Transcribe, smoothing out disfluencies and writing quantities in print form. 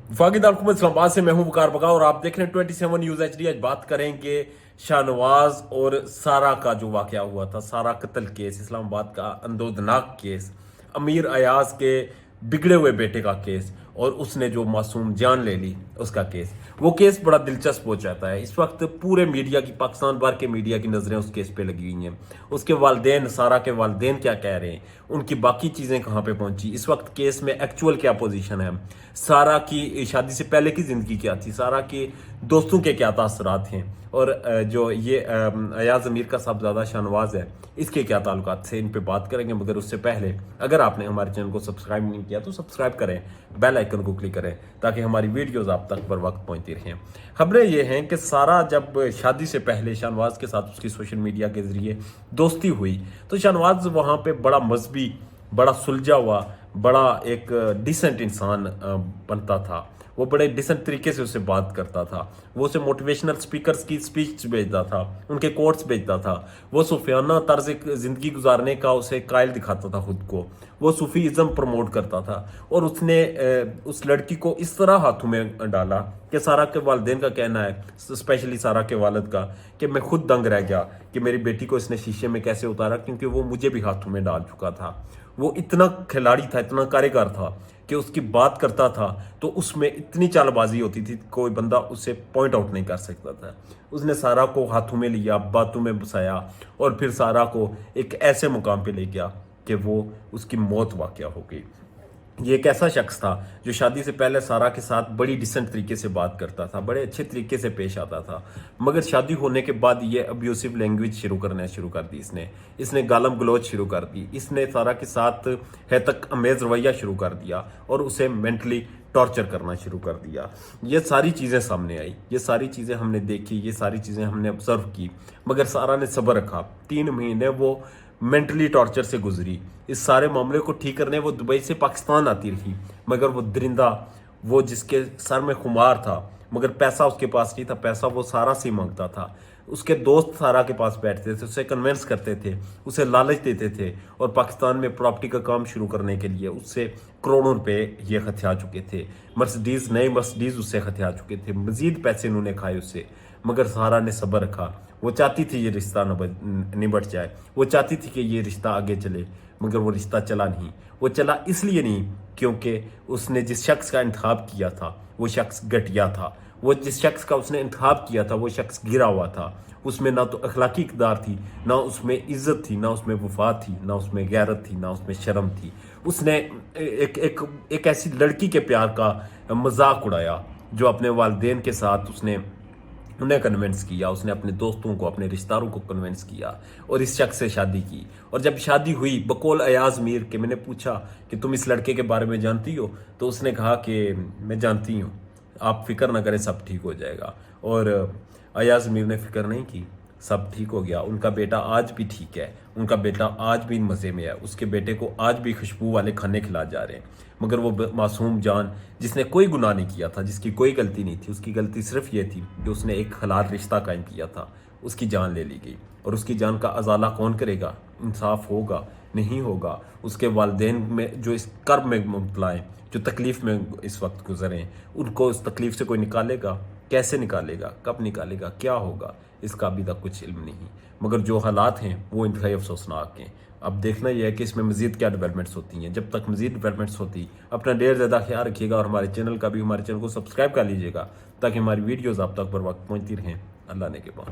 वफाकी दारकूमत इस्लामाबाद से मैं हूं वकार बगा और आप देख रहे हैं 27 न्यूज HD। आज बात करेंगे शाहनवाज और सारा का जो वाकया हुआ था, सारा कत्ल केस, इस्लामाबाद का अंदोदनाक केस, अमीर अयाज के बिगड़े हुए बेटे का केस और उसने जो मासूम जान ले ली उसका केस। वो केस बड़ा दिलचस्प हो जाता है। इस वक्त पूरे मीडिया की, पाकिस्तान भर के मीडिया की नज़रें उस केस पे लगी हुई हैं। उसके वालदेन, सारा के वालदेन क्या कह रहे हैं, उनकी बाकी चीज़ें कहाँ पे पहुंची, इस वक्त केस में एक्चुअल क्या पोजीशन है, सारा की शादी से पहले की ज़िंदगी क्या थी, सारा के दोस्तों के क्या तासरात हैं, और जो ये अयाज अमीर का साहबजादा शाहनवाज है, इसके क्या ताल्लुकात थे, इन पे बात करेंगे। मगर उससे पहले अगर आपने हमारे चैनल को सब्सक्राइब नहीं किया तो सब्सक्राइब करें, बेल आइकन को क्लिक करें ताकि हमारी वीडियोस आप तक बर वक्त पहुंचती रहें। खबरें ये हैं कि सारा जब शादी से पहले शाहनवाज के साथ उसकी सोशल मीडिया के जरिए दोस्ती हुई तो शाहनवाज वहाँ पे बड़ा मजहबी, बड़ा सुलझा हुआ, बड़ा एक डिसेंट इंसान बनता था। वो बड़े डिसेंट तरीके से उससे बात करता था। वो उसे मोटिवेशनल स्पीकर्स की स्पीच भेजता था, उनके कोट्स भेजता था। वो सूफियाना तर्ज ज़िंदगी गुजारने का उसे कायल दिखाता था खुद को। वो सूफीज़म प्रमोट करता था और उसने उस लड़की को इस तरह हाथों में डाला कि सारा के वालिदैन का कहना है, स्पेशली सारा के वालिद का, कि मैं खुद दंग रह गया कि मेरी बेटी को इसने शीशे में कैसे उतारा, क्योंकि वो मुझे भी हाथों में डाल चुका था। वो इतना खिलाड़ी था, इतना कारीगर था कि उसकी बात करता था तो उसमें इतनी चालबाजी होती थी, कोई बंदा उसे पॉइंट आउट नहीं कर सकता था। उसने सारा को हाथों में लिया, बातों में बसाया और फिर सारा को एक ऐसे मुकाम पे ले गया कि वो उसकी मौत वाक़या हो गई। ये एक ऐसा शख्स था जो शादी से पहले सारा के साथ बड़ी डिसेंट तरीके से बात करता था, बड़े अच्छे तरीके से पेश आता था। मगर शादी होने के बाद ये अब्यूसिव लैंग्वेज शुरू कर दी इसने गालम गलोच शुरू कर दी। इसने सारा के साथ है तक अमेज रवैया शुरू कर दिया और उसे मेंटली टॉर्चर करना शुरू कर दिया। ये सारी चीज़ें सामने आई, ये सारी चीज़ें हमने देखी, ये सारी चीज़ें हमने ऑब्जर्व की। मगर सारा ने सब्र रखा। 3 महीने वो मेंटली टॉर्चर से गुजरी। इस सारे मामले को ठीक करने वो दुबई से पाकिस्तान आती रही, मगर वो दरिंदा, वो जिसके सर में खुमार था मगर पैसा उसके पास नहीं था, पैसा वो सारा से मांगता था। उसके दोस्त सारा के पास बैठते थे, उसे कन्विंस करते थे, उसे लालच देते थे और पाकिस्तान में प्रॉपर्टी का काम शुरू करने के लिए उससे करोड़ों रुपए ये हथिया चुके थे। नई मर्सिडीज उससे हथिया चुके थे, मजीद पैसे उन्होंने खाए उससे। मगर सारा ने सब्र रखा। वो चाहती थी ये रिश्ता निबट जाए, वो चाहती थी कि ये रिश्ता आगे चले, मगर वो रिश्ता चला नहीं। वो चला इसलिए नहीं क्योंकि उसने जिस शख्स का इंतखाब किया था वो शख्स घटिया था। वो जिस शख्स का उसने इंतखाब किया था वो शख्स गिरा हुआ था। उसमें ना तो अखलाकी इक़दार थी, ना उसमें इज्जत थी, ना उसमें वफा थी, ना उसमें गैरत थी, ना उसमें शर्म थी। उसने एक ऐसी लड़की के प्यार का मजाक उड़ाया जो अपने वालिदैन के साथ उसने उन्हें कन्विंस किया, उसने अपने दोस्तों को, अपने रिश्तेदारों को कन्विंस किया और इस शख्स से शादी की। और जब शादी हुई, बकौल अयाज मीर के, मैंने पूछा कि तुम इस लड़के के बारे में जानती हो, तो उसने कहा कि मैं जानती हूँ, आप फिक्र ना करें, सब ठीक हो जाएगा। और अयाज मीर ने फिक्र नहीं की, सब ठीक हो गया। उनका बेटा आज भी ठीक है, उनका बेटा आज भी मज़े में है, उसके बेटे को आज भी खुशबू वाले खाने खिला जा रहे हैं। मगर वो मासूम जान जिसने कोई गुनाह नहीं किया था, जिसकी कोई गलती नहीं थी, उसकी गलती सिर्फ ये थी कि उसने एक हलाल रिश्ता कायम किया था, उसकी जान ले ली गई। और उसकी जान का अजाला कौन करेगा? इंसाफ होगा? नहीं होगा। उसके वालिदैन में जो इस कर्ब में मुब्तला हैं, जो तकलीफ़ में इस वक्त गुजरे हैं, उनको इस तकलीफ़ से कोई निकालेगा? कैसे निकालेगा? कब निकालेगा? क्या होगा? इसका अभी तक कुछ इल्म नहीं। मगर जो हालात हैं वो इंतहाई अफसोसनाक हैं। अब देखना यह है कि इसमें मज़ीद क्या डेवलपमेंट्स होती हैं। जब तक मज़ीद डेवलपमेंट्स होती, अपना ढेर ज़्यादा ख्याल रखिएगा और हमारे चैनल को सब्सक्राइब कर लीजिएगा ताकि हमारी वीडियोज़ आप तक बर वक्त पहुँचती रहें। अल्लाह ने के बाद।